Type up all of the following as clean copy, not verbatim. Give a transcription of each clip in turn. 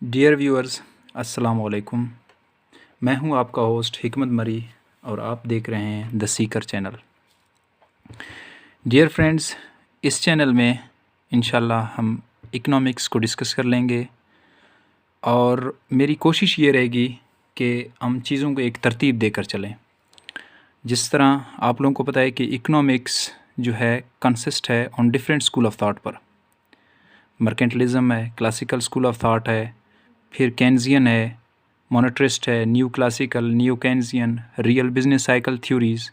Dear viewers, अस्सलाम वालेकुम। मैं हूं आपका होस्ट हिकमत मरी और आप देख रहे हैं the seeker channel. Dear friends, इस चैनल में इंशाल्लाह हम इकोनॉमिक्स को डिस्कस कर लेंगे और मेरी कोशिश ये रहेगी कि हम चीज़ों को एक तरतीब देकर चलें। जिस तरह आप लोगों को पता है कि इकोनॉमिक्स जो है कंसिस्ट है on different school of that पर। मर्केंटलिज्म है, क्लासिकल स्कूल ऑफ थाट है, फिर केन्जियन है, मोनेटरिस्ट है, new classical, new Keynesian, real business cycle theories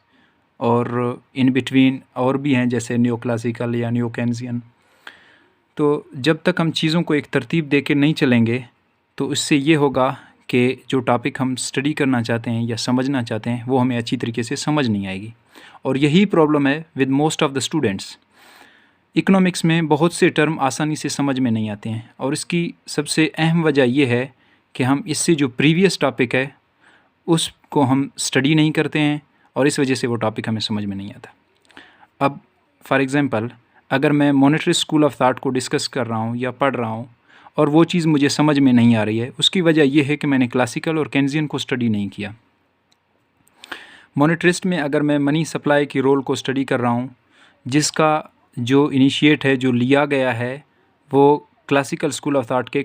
और इन बिटवीन और भी हैं जैसे न्यू क्लासिकल या न्यू केन्जियन। तो जब तक हम चीज़ों को एक तरतीब दे के नहीं चलेंगे तो इससे ये होगा कि जो टॉपिक हम स्टडी करना चाहते हैं या समझना चाहते हैं वो हमें अच्छी तरीके से समझ नहीं आएगी। और यही प्रॉब्लम है with most of the students. Economics में बहुत से टर्म आसानी से समझ में नहीं आते हैं और इसकी सबसे अहम वजह यह है कि हम इससे जो प्रीवियस टॉपिक है उसको हम स्टडी नहीं करते हैं और इस वजह से वो टॉपिक हमें समझ में नहीं आता। अब फॉर एग्ज़ाम्पल अगर मैं मॉनेटरी स्कूल ऑफ थाट को डिस्कस कर रहा हूँ या पढ़ रहा हूँ और वो चीज़ मुझे समझ में नहीं आ रही है, उसकी वजह यह है कि मैंने क्लासिकल और केन्जियन को स्टडी नहीं किया। मॉनेटरिस्ट में अगर मैं मनी सप्लाई की रोल को स्टडी कर रहा हूँ जिसका जो इनिशिएट है, जो लिया गया है, वो क्लासिकल स्कूल ऑफ थाट के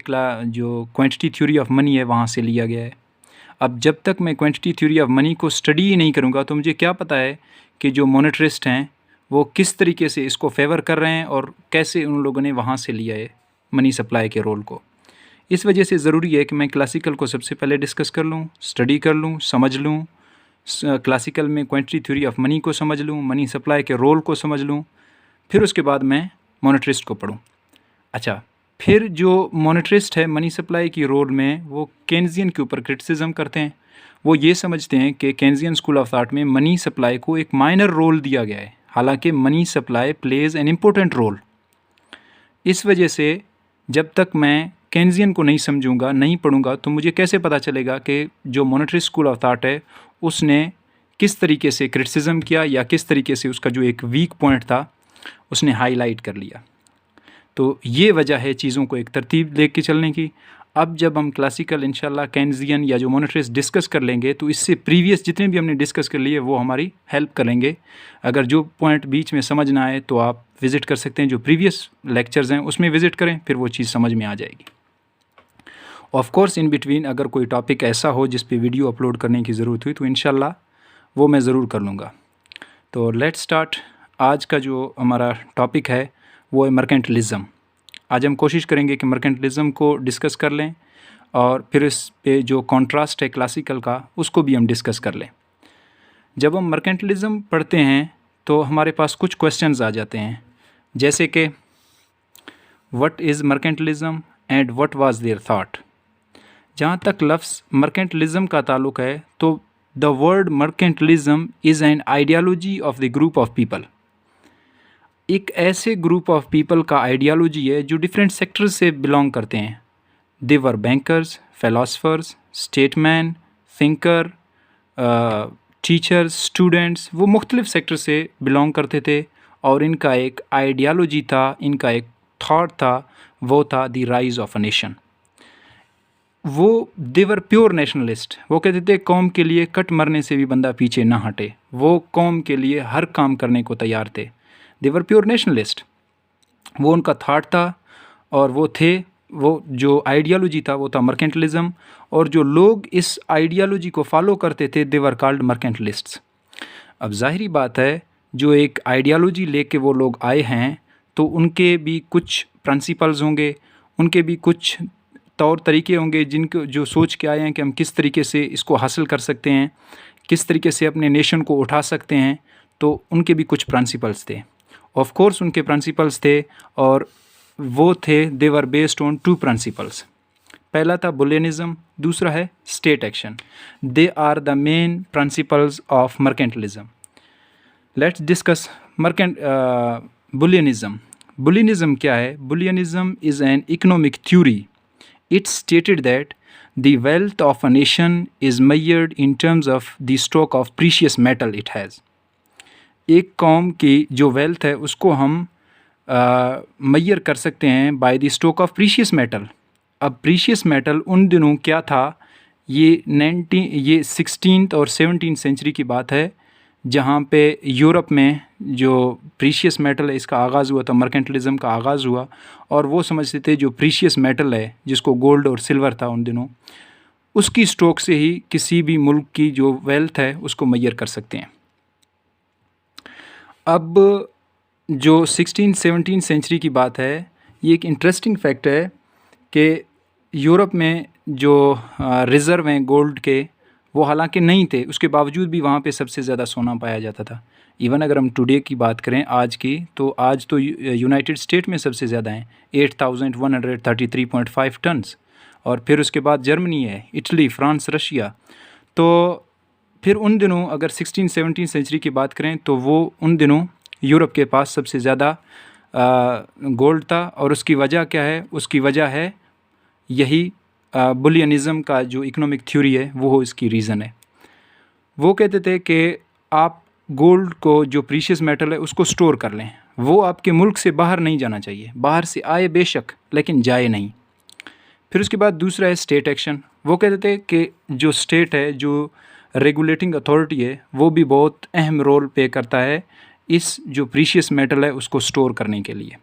जो क्वांटिटी थ्योरी ऑफ मनी है वहाँ से लिया गया है। अब जब तक मैं क्वांटिटी थ्योरी ऑफ मनी को स्टडी ही नहीं करूँगा तो मुझे क्या पता है कि जो मॉनेटरिस्ट हैं वो किस तरीके से इसको फेवर कर रहे हैं और कैसे उन लोगों ने वहाँ से लिया है मनी सप्लाई के रोल को। इस वजह से ज़रूरी है कि मैं क्लासिकल को सबसे पहले डिस्कस कर लूँ, स्टडी कर लूँ, समझ लूँ। क्लासिकल में क्वांटिटी थ्योरी ऑफ मनी को समझ लूँ, मनी सप्लाई के रोल को समझ लूँ, फिर उसके बाद मैं मॉनेटरिस्ट को पढूं। अच्छा, फिर जो मॉनेटरिस्ट है मनी सप्लाई की रोल में वो केन्जियन के ऊपर क्रिटिसिज्म करते हैं। वो ये समझते हैं कि केन्जियन स्कूल ऑफ थाट में मनी सप्लाई को एक माइनर रोल दिया गया है, हालांकि money supply plays an important role. इस वजह से जब तक मैं केन्जियन को नहीं समझूंगा, नहीं पढ़ूंगा, तो मुझे कैसे पता चलेगा कि जो मॉनेटरी स्कूल ऑफ थाट है उसने किस तरीके से क्रिटिसिज्म किया या किस तरीके से उसका जो एक वीक पॉइंट था उसने हाईलाइट कर लिया। तो ये वजह है चीज़ों को एक तरतीब लेके चलने की। अब जब हम क्लासिकल इंशाल्लाह केन्जियन या जो मॉनेटरिस्ट डिस्कस कर लेंगे तो इससे प्रीवियस जितने भी हमने डिस्कस कर लिए वो हमारी हेल्प करेंगे। अगर जो पॉइंट बीच में समझ ना आए तो आप विज़िट कर सकते हैं, जो प्रीवियस लेक्चर्स हैं उसमें विज़िट करें, फिर वो चीज़ समझ में आ जाएगी। ऑफ कोर्स इन बिटवीन अगर कोई टॉपिक ऐसा हो जिस पे वीडियो अपलोड करने की ज़रूरत हुई तो इंशाल्लाह वो मैं ज़रूर कर लूँगा। तो लेट्स स्टार्ट। आज का जो हमारा टॉपिक है वो है मर्केंटलिज्म। आज हम कोशिश करेंगे कि मर्केंटलिज्म को डिस्कस कर लें और फिर इस पे जो कॉन्ट्रास्ट है क्लासिकल का उसको भी हम डिस्कस कर लें। जब हम मर्केंटलिज्म पढ़ते हैं तो हमारे पास कुछ क्वेश्चंस आ जाते हैं, जैसे कि what is mercantilism and what was their thought. जहाँ तक लफ्ज़ मर्केंटलिज्म का ताल्लुक़ है तो the word mercantilism is an ideology of the group of people. एक ऐसे ग्रुप ऑफ पीपल का आइडियालॉजी है जो डिफरेंट सेक्टर्स से बिलोंग करते हैं। They were bankers, philosophers, statesman, thinker, teachers, students, वो मुख्तलिफ सेक्टर से बिलोंग करते थे और इनका एक आइडियालॉजी था, इनका एक थॉट था, वो था the rise of a nation. वो देवर प्योर नेशनलिस्ट। वो कहते थे कौम के लिए कट मरने से भी बंदा पीछे ना हटे। वो कौम के लिए हर काम करने को तैयार थे। देवर प्योर नेशनलिस्ट, वो उनका थाट था और वो जो आइडियालॉजी था वो था मर्केंटलिज्म। और जो लोग इस आइडियालॉजी को फॉलो करते थे देवर कॉल्ड मर्केंटलिस्ट्स। अब जाहिरी बात है जो एक आइडियालॉजी लेके वो लोग आए हैं तो उनके भी कुछ प्रिंसिपल्स होंगे, उनके भी कुछ तौर तरीके होंगे जिनको जो सोच के आए हैं कि हम किस तरीके से इसको हासिल कर सकते हैं, किस तरीके से अपने नेशन को उठा सकते हैं। तो उनके भी कुछ प्रिंसिपल्स थे। ऑफ कोर्स उनके प्रिंसिपल्स थे और वो थे they were based on two principles. पहला था बुलियनिज्म, दूसरा है state action. They are the main principles of mercantilism. Let's discuss bullionism. Bullionism क्या है? Bullionism is an economic theory. It stated that the wealth of a nation is measured in terms of the stock of precious metal it has. एक कौम की जो wealth है उसको हम मैयर कर सकते हैं by the stock of precious metal. अब प्रीशियस मेटल उन दिनों क्या था, ये 16th और 17th सेंचुरी की बात है, जहाँ पे यूरोप में जो प्रीशियस मेटल है इसका आगाज़ हुआ था, मर्केंटलिज्म का आगाज़ हुआ, और वो समझते थे जो प्रीशियस मेटल है जिसको गोल्ड और सिल्वर था उन दिनों, उसकी स्टॉक से ही किसी भी मुल्क की जो वेल्थ है उसको मेजर कर सकते हैं। अब जो 16-17 सेंचुरी की बात है, ये एक इंटरेस्टिंग फैक्ट है कि यूरोप में जो रिज़र्व हैं गोल्ड के, वो हालांकि नहीं थे, उसके बावजूद भी वहाँ पे सबसे ज़्यादा सोना पाया जाता था। इवन अगर हम टुडे की बात करें आज की, तो आज तो यूनाइटेड स्टेट में सबसे ज़्यादा हैं 8133.5 टन्स, और फिर उसके बाद जर्मनी है, इटली, फ्रांस, रशिया। तो फिर उन दिनों अगर 16-17 सेंचुरी की बात करें तो वो उन दिनों यूरोप के पास सबसे ज़्यादा गोल्ड था, और उसकी वजह क्या है? उसकी वजह है यही बुलियनिज़म का जो इकोनॉमिक थ्योरी है, वो इसकी रीज़न है। वो कहते थे कि आप गोल्ड को, जो प्रीशियस मेटल है, उसको स्टोर कर लें, वो आपके मुल्क से बाहर नहीं जाना चाहिए, बाहर से आए बेशक लेकिन जाए नहीं। फिर उसके बाद दूसरा है स्टेट एक्शन। वो कहते थे कि जो स्टेट है, जो रेगुलेटिंग अथॉरिटी है, वो भी बहुत अहम रोल प्ले करता है इस जो प्रीशियस मेटल है उसको स्टोर करने के लिए।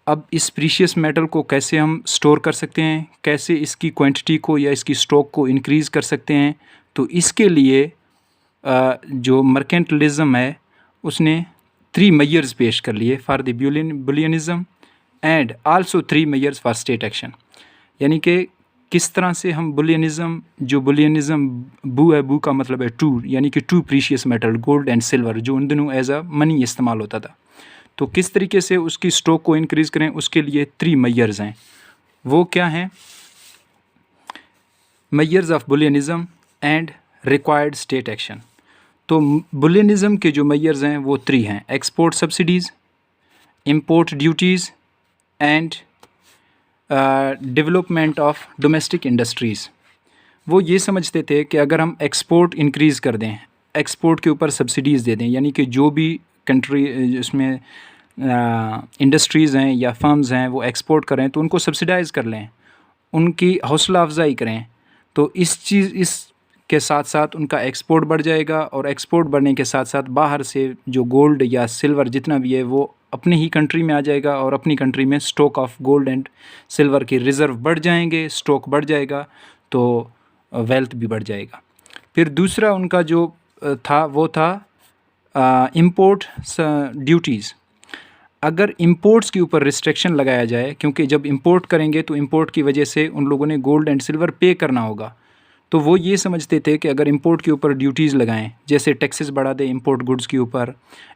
अब इस प्रीशियस मेटल को कैसे हम स्टोर कर सकते हैं, कैसे इसकी क्वांटिटी को या इसकी स्टॉक को इंक्रीज़ कर सकते हैं? तो इसके लिए जो मर्केंटलिज्म है उसने 3 मेजर्स पेश कर लिए for the bullionism and also 3 measures for state action. यानी कि किस तरह से हम बुलियनिज़म, जो बुलियनिज़म बू है, बू का मतलब है टू, यानी कि 2 precious metal gold and silver, जो उन दिनों एज अ मनी इस्तेमाल होता था, तो किस तरीके से उसकी स्टॉक को इंक्रीज़ करें, उसके लिए 3 मेजर्स हैं। वो क्या हैं? Measures of bullionism and required state action. तो बुलियनिज़म के जो मेजर्स हैं वो 3 हैं: export subsidies, import duties and development of domestic industries. वो ये समझते थे कि अगर हम एक्सपोर्ट इंक्रीज़ कर दें, एक्सपोर्ट के ऊपर सब्सिडीज़ दे दें, यानी कि जो भी कंट्री इसमें इंडस्ट्रीज़ हैं या फर्म्स हैं वो एक्सपोर्ट करें तो उनको सब्सिडाइज़ कर लें, उनकी हौसला अफजाई करें, तो इस के साथ साथ उनका एक्सपोर्ट बढ़ जाएगा, और एक्सपोर्ट बढ़ने के साथ साथ बाहर से जो गोल्ड या सिल्वर जितना भी है वो अपनी ही कंट्री में आ जाएगा, और अपनी कंट्री में stock of gold and silver के रिज़र्व बढ़ जाएंगे, स्टॉक बढ़ जाएगा, तो वेल्थ भी बढ़ जाएगा। फिर दूसरा उनका जो था वो था इंपोर्ट ड्यूटीज़। अगर इंपोर्ट्स के ऊपर रिस्ट्रिक्शन लगाया जाए, क्योंकि जब इंपोर्ट करेंगे तो इंपोर्ट की वजह से उन लोगों ने गोल्ड एंड सिल्वर पे करना होगा, तो वो ये समझते थे कि अगर इंपोर्ट के ऊपर ड्यूटीज़ लगाएं, जैसे टैक्सेस बढ़ा दें इंपोर्ट गुड्स के ऊपर,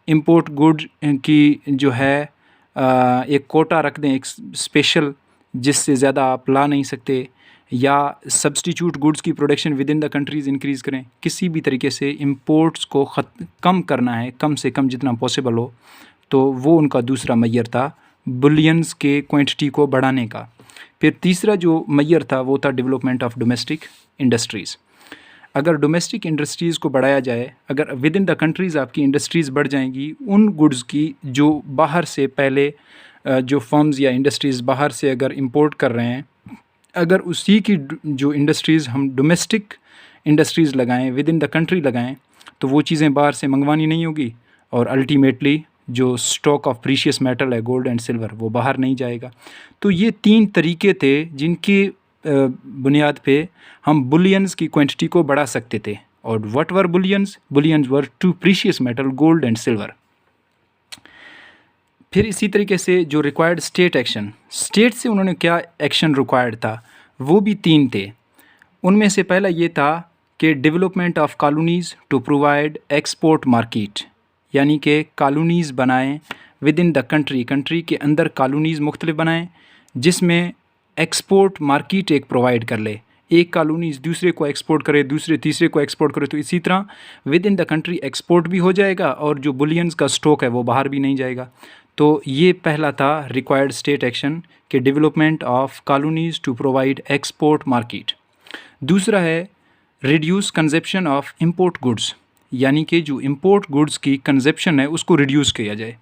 इंपोर्ट गुड्स की जो है एक कोटा रख दें, एक स्पेशल, जिससे ज़्यादा आप ला नहीं सकते, या सब्स्टिट्यूट गुड्स की production with in the countries increase करें, किसी भी तरीके से इंपोर्ट्स को कम करना है, कम से कम जितना पॉसिबल हो। तो वो उनका दूसरा मेजर था बुलियंस के क्वांटिटी को बढ़ाने का। फिर तीसरा जो मेजर था वो था डेवलपमेंट ऑफ डोमेस्टिक इंडस्ट्रीज़। अगर डोमेस्टिक इंडस्ट्रीज़ को बढ़ाया जाए, अगर विद इन द कंट्रीज़ आपकी इंडस्ट्रीज़ बढ़ जाएंगी, उन गुड्स की जो बाहर से पहले जो फर्म्स या इंडस्ट्रीज़ बाहर से अगर इंपोर्ट कर रहे हैं, अगर उसी की जो इंडस्ट्रीज़ हम डोमेस्टिक इंडस्ट्रीज़ लगाएं, विद इन द कंट्री लगाएं, तो वो चीज़ें बाहर से मंगवानी नहीं होगी, और अल्टीमेटली जो स्टॉक ऑफ प्रीशियस मेटल है गोल्ड एंड सिल्वर वो बाहर नहीं जाएगा। तो ये 3 तरीके थे जिनकी बुनियाद पे हम बुलियंस की क्वांटिटी को बढ़ा सकते थे। और what were bullions? Bullions were 2 precious metal gold and silver. फिर इसी तरीके से जो रिक्वायर्ड स्टेट एक्शन, स्टेट से उन्होंने क्या एक्शन रिक्वायर्ड था, वो भी 3 थे। उनमें से पहला ये था कि development of colonies to provide export market, यानी कि कॉलोनीज़ बनाएं within the country, country के अंदर कॉलोनीज़ मुख्तलिफ बनाएं जिसमें एक्सपोर्ट मार्केट एक प्रोवाइड कर ले, एक कॉलोनीज़ दूसरे को एक्सपोर्ट करे, दूसरे तीसरे को एक्सपोर्ट करे, तो इसी तरह with in the country export भी हो जाएगा और जो बुलियंस का स्टॉक है वो बाहर भी नहीं जाएगा। तो ये पहला था रिक्वायर्ड स्टेट एक्शन के development of colonies to provide export market. दूसरा है reduce consumption of import goods, यानी कि जो इंपोर्ट गुड्स की कंजप्शन है उसको रिड्यूस किया जाए।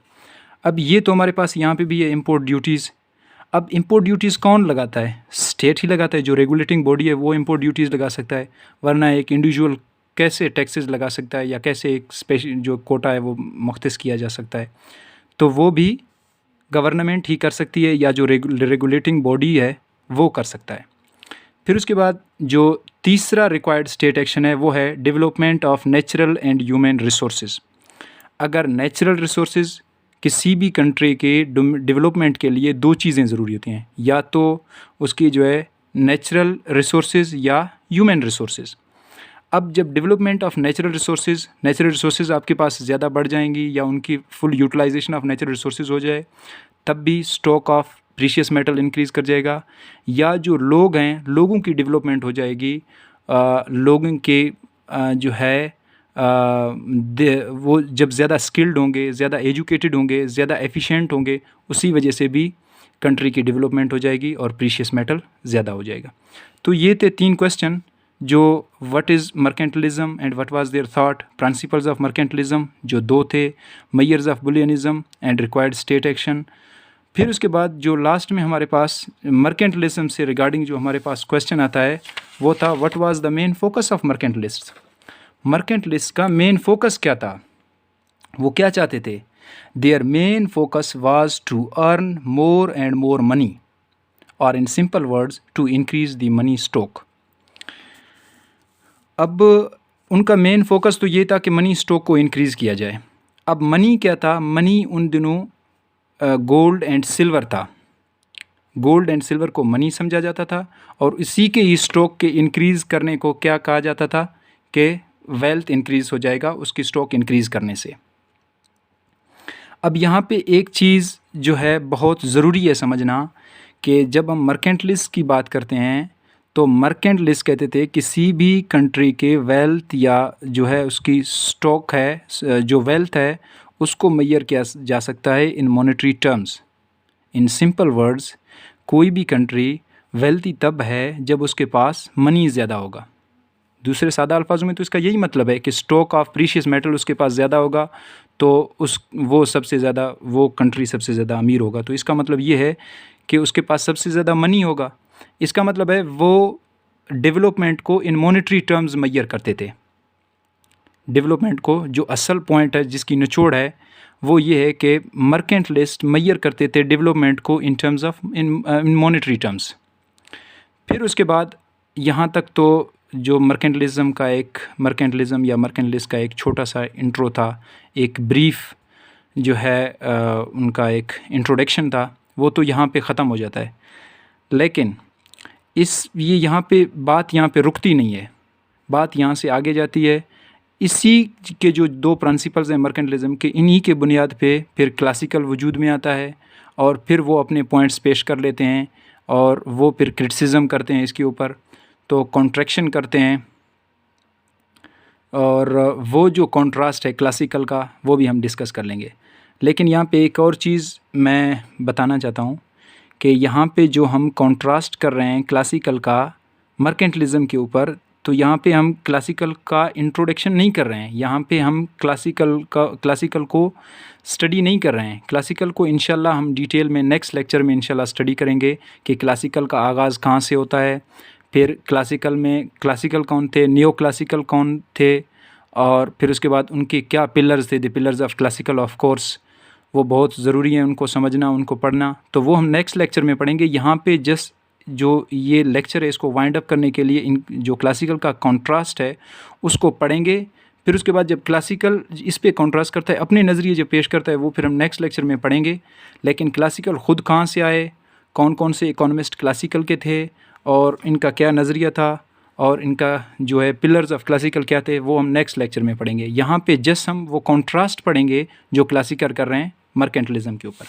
अब ये तो हमारे पास यहाँ पे भी है इंपोर्ट ड्यूटीज़। अब इम्पोर्ट ड्यूटीज़ कौन लगाता है? स्टेट ही लगाता है, जो रेगुलेटिंग बॉडी है वो इम्पोर्ट ड्यूटीज़ लगा सकता है, वरना एक इंडिविजुअल कैसे टैक्सेस लगा सकता है या कैसे एक स्पेशल जो कोटा है वो मुख्तस किया जा सकता है? तो वो भी गवर्नमेंट ही कर सकती है या जो रेगुलेटिंग बॉडी है वो कर सकता है। फिर उसके बाद जो तीसरा रिक्वायर्ड स्टेट एक्शन है वो है development of natural and human resources. अगर नेचुरल रिसोर्सेज किसी भी कंट्री के डेवलपमेंट के लिए दो चीज़ें ज़रूरी होती हैं, या तो उसकी जो है नेचुरल रिसोर्सेज या ह्यूमन रिसोर्सेज। अब जब डेवलपमेंट ऑफ नेचुरल रिसोर्सेज आपके पास ज़्यादा बढ़ जाएंगी या उनकी full utilisation of natural resources हो जाए, तब भी stock of precious metal increase कर जाएगा, या जो लोग हैं लोगों की डेवलपमेंट हो जाएगी, लोगों के जो है वो जब ज़्यादा स्किल्ड होंगे, ज़्यादा एजुकेटेड होंगे, ज़्यादा एफिशिएंट होंगे, उसी वजह से भी कंट्री की डेवलपमेंट हो जाएगी और प्रीशियस मेटल ज़्यादा हो जाएगा। तो ये थे 3 क्वेश्चन, जो what is mercantilism and what was their thought, principles of mercantilism जो 2 थे, measures of bullionism and required state action. फिर उसके बाद जो लास्ट में हमारे पास मर्केंटलिज्म से रिगार्डिंग जो हमारे पास क्वेश्चन आता है वो था what was the main focus of mercantilist. Mercantilist का मेन फोकस क्या था, वो क्या चाहते थे? Their main focus was to earn more and more money, और in simple words to increase the money stock. अब उनका मेन फोकस तो ये था कि मनी स्टॉक को इंक्रीज़ किया जाए। अब मनी क्या था? मनी उन दिनों गोल्ड एंड सिल्वर था। गोल्ड एंड सिल्वर को मनी समझा जाता था, और इसी के ही स्टॉक के इंक्रीज़ करने को क्या कहा जाता था कि वेल्थ इंक्रीज़ हो जाएगा उसकी स्टॉक इंक्रीज़ करने से। अब यहाँ पे एक चीज़ जो है बहुत ज़रूरी है समझना कि जब हम मर्केंटलिस्ट की बात करते हैं तो मर्केंटलिस्ट कहते थे किसी भी कंट्री के वेल्थ या जो है उसकी स्टॉक है, जो वेल्थ है उसको मेजर किया जा सकता है in monetary terms. In simple words, कोई भी कंट्री वेल्थी तब है जब उसके पास मनी ज़्यादा होगा। दूसरे सादा अल्फाजों में तो इसका यही मतलब है कि स्टॉक ऑफ प्रीशियस मेटल उसके पास ज़्यादा होगा तो वो कंट्री सबसे ज़्यादा अमीर होगा। तो इसका मतलब ये है कि उसके पास सबसे ज़्यादा मनी होगा। इसका मतलब है वो डेवलपमेंट को इन मॉनेटरी टर्म्स मेजर करते थे। डेवलपमेंट को जो असल पॉइंट है, जिसकी निचोड़ है, वो ये है कि मर्केंटलिस्ट मेजर करते थे डेवलपमेंट को इन terms of in monetary terms. फिर उसके बाद यहाँ तक तो जो मर्केंटलिज्म या मर्केंटलिस्ट का एक छोटा सा इंट्रो था, एक ब्रीफ जो है उनका एक इंट्रोडक्शन था, वो तो यहाँ पे ख़त्म हो जाता है। लेकिन ये यहाँ पे बात यहाँ पे रुकती नहीं है, बात यहाँ से आगे जाती है। इसी के जो 2 प्रिंसिपल्स हैं मर्केंटलिज्म के, इन्हीं के बुनियाद पे फिर क्लासिकल वजूद में आता है, और फिर वो अपने पॉइंट्स पेश कर लेते हैं और वो फिर क्रिटिसिज्म करते हैं इसके ऊपर, तो कॉन्ट्रैक्शन करते हैं, और वो जो कॉन्ट्रास्ट है क्लासिकल का वो भी हम डिस्कस कर लेंगे। लेकिन यहाँ पे एक और चीज़ मैं बताना चाहता हूँ कि यहाँ पे जो हम कॉन्ट्रास्ट कर रहे हैं क्लासिकल का मर्केंटलिज्म के ऊपर, तो यहाँ पे हम क्लासिकल का इंट्रोडक्शन नहीं कर रहे हैं, यहाँ पे हम क्लासिकल को स्टडी नहीं कर रहे हैं। क्लासिकल को इंशाल्लाह हम डिटेल में नेक्स्ट लेक्चर में इंशाल्लाह स्टडी करेंगे कि क्लासिकल का आगाज़ कहाँ से होता है, फिर क्लासिकल में क्लासिकल कौन थे, नियो क्लासिकल कौन थे, और फिर उसके बाद उनके क्या पिलर्स थे, the pillars of classical of course, वो बहुत ज़रूरी है उनको समझना, उनको पढ़ना। तो वो हम नेक्स्ट लेक्चर में पढ़ेंगे। यहाँ पे जस्ट जो ये लेक्चर है इसको वाइंड अप करने के लिए इन जो क्लासिकल का कॉन्ट्रास्ट है उसको पढ़ेंगे। फिर उसके बाद जब क्लासिकल इस पे कॉन्ट्रास्ट करता है, अपने नज़रिए जो पेश करता है, वो फिर हम नेक्स्ट लेक्चर में पढ़ेंगे। लेकिन क्लासिकल ख़ुद कहाँ से आए, कौन कौन से इकोनॉमिस्ट क्लासिकल के थे और इनका क्या नज़रिया था, और इनका जो है पिलर्स ऑफ क्लासिकल क्या थे, वो हम नेक्स्ट लेक्चर में पढ़ेंगे। यहाँ पे जस्ट हम वो कॉन्ट्रास्ट पढ़ेंगे जो क्लासिकल कर रहे हैं मर्केंटलिज्म के ऊपर।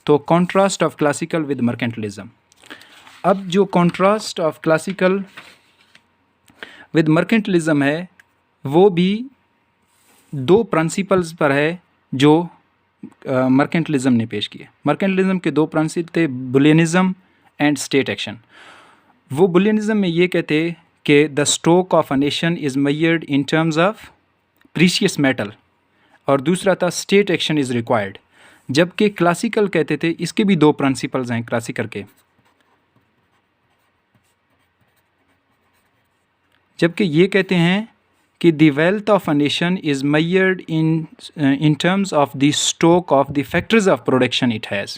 तो contrast of classical with mercantilism. अब जो contrast of classical with mercantilism है वो भी 2 प्रिंसिपल्स पर है जो मर्केंटलिज्म ने पेश किए। मर्केंटलिज्म के 2 प्रिंसिपल थे, बुलियनिज्म एंड स्टेट एक्शन। वो बुलियनिज्म में ये कहते कि the stock of a nation is measured in terms of precious metal, और दूसरा था स्टेट एक्शन इज़ रिक्वायर्ड। जबकि क्लासिकल कहते थे, इसके भी दो प्रिंसिपल्स हैं क्लासिकल के, जबकि ये कहते हैं कि the wealth of a nation is measured in terms of the stock of the factors of production it has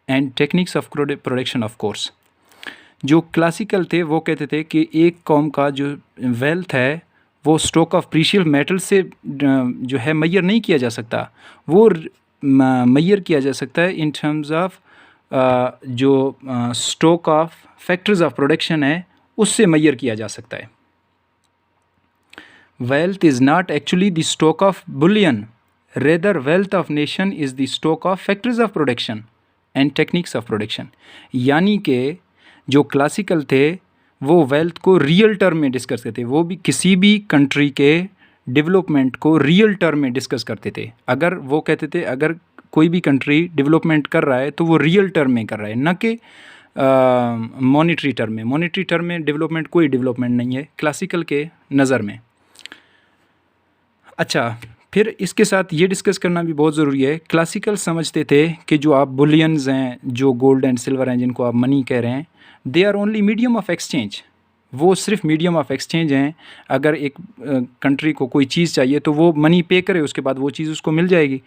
and techniques of production of course. जो क्लासिकल थे वो कहते थे कि एक कौम का जो वेल्थ है वो स्टॉक ऑफ प्रीशियस मेटल से जो है मेजर नहीं किया जा सकता, वो मेजर किया जा सकता है इन टर्म्स ऑफ जो stock of factors of production है उससे मेजर किया जा सकता है। Wealth is not actually the stock of Boolean, rather wealth of nation is the stock of factors of production and techniques of production. यानी कि जो क्लासिकल थे वो वेल्थ को रियल टर्म में डिस्कस करते थे, वो भी किसी भी कंट्री के डेवलपमेंट को रियल टर्म में डिस्कस करते थे। अगर वो कहते थे अगर कोई भी कंट्री डेवलपमेंट कर रहा है तो वो रियल टर्म में कर रहा है, न कि मॉनेटरी टर्म में। मॉनेटरी टर्म में डेवलपमेंट कोई डेवलपमेंट नहीं है क्लासिकल के नज़र में। अच्छा, फिर इसके साथ ये डिस्कस करना भी बहुत ज़रूरी है, क्लासिकल समझते थे कि जो आप बुलियंस हैं, जो गोल्ड एंड सिल्वर हैं, जिनको आप मनी कह रहे हैं, they are only medium of exchange, वो सिर्फ मीडियम ऑफ एक्सचेंज हैं। अगर एक कंट्री को कोई चीज़ चाहिए तो वो मनी पे करे, उसके बाद वो चीज़ उसको मिल जाएगी।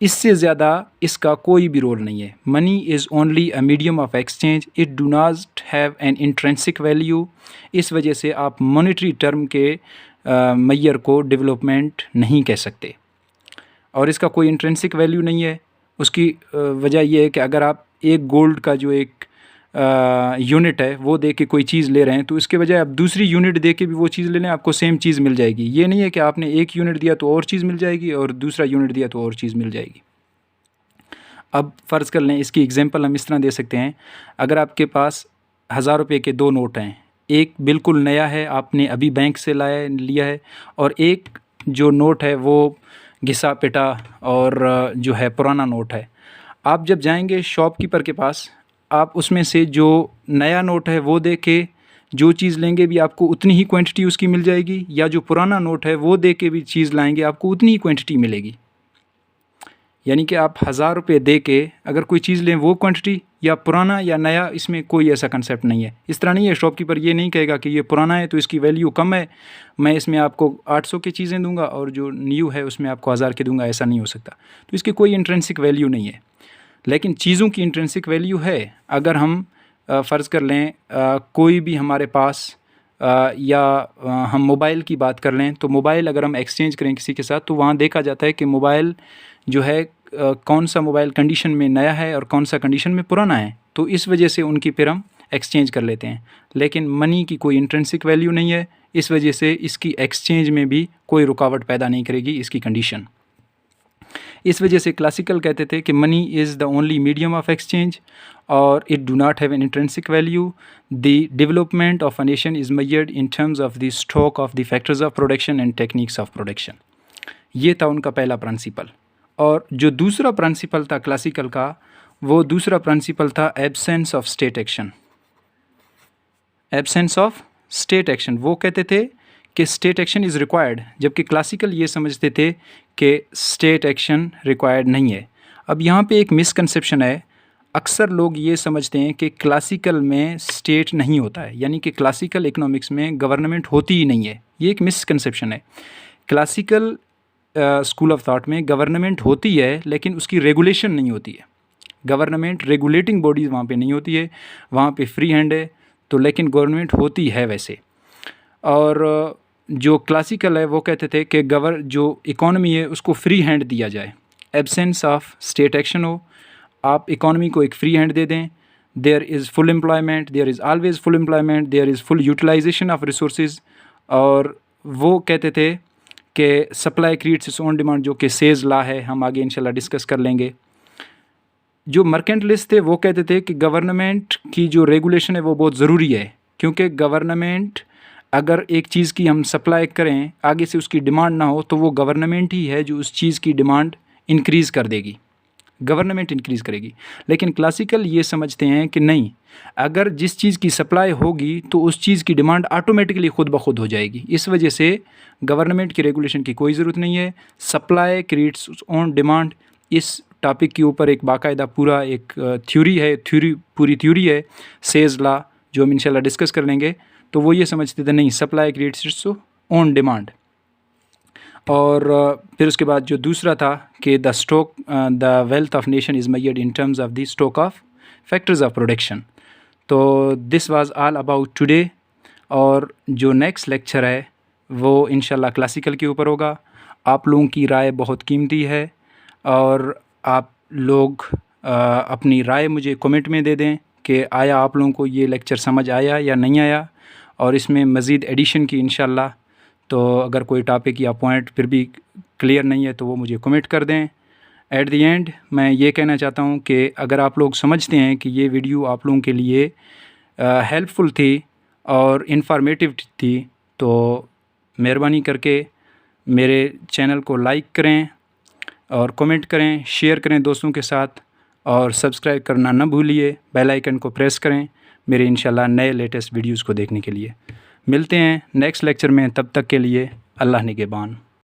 इससे ज़्यादा इसका कोई भी रोल नहीं है। Money is only a medium of exchange, it do not have an intrinsic value. इस वजह से आप मॉनेटरी टर्म के मैयर को डेवलपमेंट नहीं कह सकते, और इसका कोई इंट्रेंसिक वैल्यू नहीं है। उसकी वजह यह है कि अगर आप एक गोल्ड का जो एक यूनिट है वो दे के कोई चीज़ ले रहे हैं तो इसके बजाय आप दूसरी यूनिट दे के भी वो चीज़ ले लें, आपको सेम चीज़ मिल जाएगी। ये नहीं है कि आपने एक यूनिट दिया तो और चीज़ मिल जाएगी और दूसरा यूनिट दिया तो और चीज़ मिल जाएगी। अब फ़र्ज़ कर लें, इसकी एग्जांपल हम इस तरह दे सकते हैं, अगर आपके पास 1000 रुपये के दो नोट हैं, एक बिल्कुल नया है, आपने अभी बैंक से लिया है, और एक जो नोट है वो घिसा पिटा और जो है पुराना नोट है। आप जब जाएंगे शॉपकीपर के पास, आप उसमें से जो नया नोट है वो दे के जो चीज़ लेंगे भी आपको उतनी ही क्वांटिटी उसकी मिल जाएगी, या जो पुराना नोट है वो दे के भी चीज़ लाएंगे आपको उतनी ही क्वांटिटी मिलेगी। यानी कि आप 1000 रुपये दे के अगर कोई चीज़ लें वो क्वांटिटी, या पुराना या नया, इसमें कोई ऐसा कंसेप्ट नहीं है। इस तरह नहीं है, शॉपकीपर ये नहीं कहेगा कि ये पुराना है तो इसकी वैल्यू कम है, मैं इसमें आपको 800 की चीज़ें दूंगा और जो न्यू है उसमें आपको 1000 के दूंगा, ऐसा नहीं हो सकता। तो इसकी कोई इंट्रेंसिक वैल्यू नहीं है। लेकिन चीज़ों की इंट्रेंसिक वैल्यू है। अगर हम फ़र्ज़ कर लें कोई भी हमारे पास या हम मोबाइल की बात कर लें, तो मोबाइल अगर हम एक्सचेंज करें किसी के साथ तो वहाँ देखा जाता है कि मोबाइल जो है कौन सा मोबाइल कंडीशन में नया है और कौन सा कंडीशन में पुराना है, तो इस वजह से उनकी फिर हम एक्सचेंज कर लेते हैं। लेकिन मनी की कोई इंट्रेंसिक वैल्यू नहीं है, इस वजह से इसकी एक्सचेंज में भी कोई रुकावट पैदा नहीं करेगी इसकी कंडीशन। इस वजह से क्लासिकल कहते थे कि money is the only medium of exchange और it do not have an intrinsic value. The development of a nation is measured in terms of the stock of the factors of production and techniques of production. ये था उनका पहला principal. और जो दूसरा principal था classical का, वो दूसरा प्रिंसिपल था absence of state action. Absence of state action, वो कहते थे कि स्टेट एक्शन इज़ रिक्वायर्ड, जबकि क्लासिकल ये समझते थे कि स्टेट एक्शन रिक्वायर्ड नहीं है। अब यहाँ पे एक मिसकंसेप्शन है, अक्सर लोग ये समझते हैं कि क्लासिकल में स्टेट नहीं होता है, यानी कि क्लासिकल इकोनॉमिक्स में गवर्नमेंट होती ही नहीं है। ये एक मिसकंसेप्शन है। क्लासिकल स्कूल ऑफ थॉट में गवर्नमेंट होती है लेकिन उसकी रेगुलेशन नहीं होती है। गवर्नमेंट रेगुलेटिंग बॉडीज़ वहाँ पे नहीं होती है, वहाँ पे फ्री हैंड है, तो लेकिन गवर्नमेंट होती है वैसे। और जो क्लासिकल है वो कहते थे कि जो इकॉनमी है उसको फ्री हैंड दिया जाए, एब्सेंस ऑफ स्टेट एक्शन हो, आप इकॉनमी को एक फ्री हैंड दे दें। There is full employment, there is always full employment, there is full utilisation of resources. और वो कहते थे कि supply creates its own demand, जो कि सेज लॉ है, हम आगे इंशाल्लाह डिस्कस कर लेंगे। जो मर्केंटलिस्ट थे वो कहते थे कि गवर्नमेंट की जो रेगुलेशन है वो बहुत ज़रूरी है, क्योंकि गवर्नमेंट अगर एक चीज़ की हम सप्लाई करें, आगे से उसकी डिमांड ना हो, तो वो गवर्नमेंट ही है जो उस चीज़ की डिमांड इंक्रीज़ कर देगी, गवर्नमेंट इंक्रीज़ करेगी। लेकिन क्लासिकल ये समझते हैं कि नहीं, अगर जिस चीज़ की सप्लाई होगी तो उस चीज़ की डिमांड ऑटोमेटिकली खुद ब खुद हो जाएगी। इस वजह से गवर्नमेंट की रेगुलेशन की कोई ज़रूरत नहीं है। सप्लाई क्रिएट्स ओन डिमांड, इस टॉपिक के ऊपर एक बाकायदा पूरा एक पूरी थ्योरी है सेज लॉ, जो हम इंशाल्लाह डिस्कस कर लेंगे। तो वो ये समझते थे नहीं, supply creates its own demand. और फिर उसके बाद जो दूसरा था कि the wealth of nation is measured in terms of the stock of factors of production. तो this was all about today. और जो नेक्स्ट लेक्चर है वो इंशाल्लाह क्लासिकल के ऊपर होगा। आप लोगों की राय बहुत कीमती है और आप लोग अपनी राय मुझे कमेंट में दे दें कि आया आप लोगों को ये लेक्चर समझ आया या नहीं आया, और इसमें मज़ीद एडिशन की इंशाल्लाह। तो अगर कोई टॉपिक या पॉइंट फिर भी क्लियर नहीं है तो वो मुझे कमेंट कर दें। एट द एंड मैं ये कहना चाहता हूँ कि अगर आप लोग समझते हैं कि ये वीडियो आप लोगों के लिए हेल्पफुल थी और इन्फॉर्मेटिव थी, तो मेहरबानी करके मेरे चैनल को लाइक करें और कमेंट करें, शेयर करें दोस्तों के साथ, और सब्सक्राइब करना ना भूलिए, बेल आइकन को प्रेस करें मेरे इंशाल्लाह नए लेटेस्ट वीडियोज़ को देखने के लिए। मिलते हैं नेक्स्ट लेक्चर में, तब तक के लिए अल्लाह निगहबान।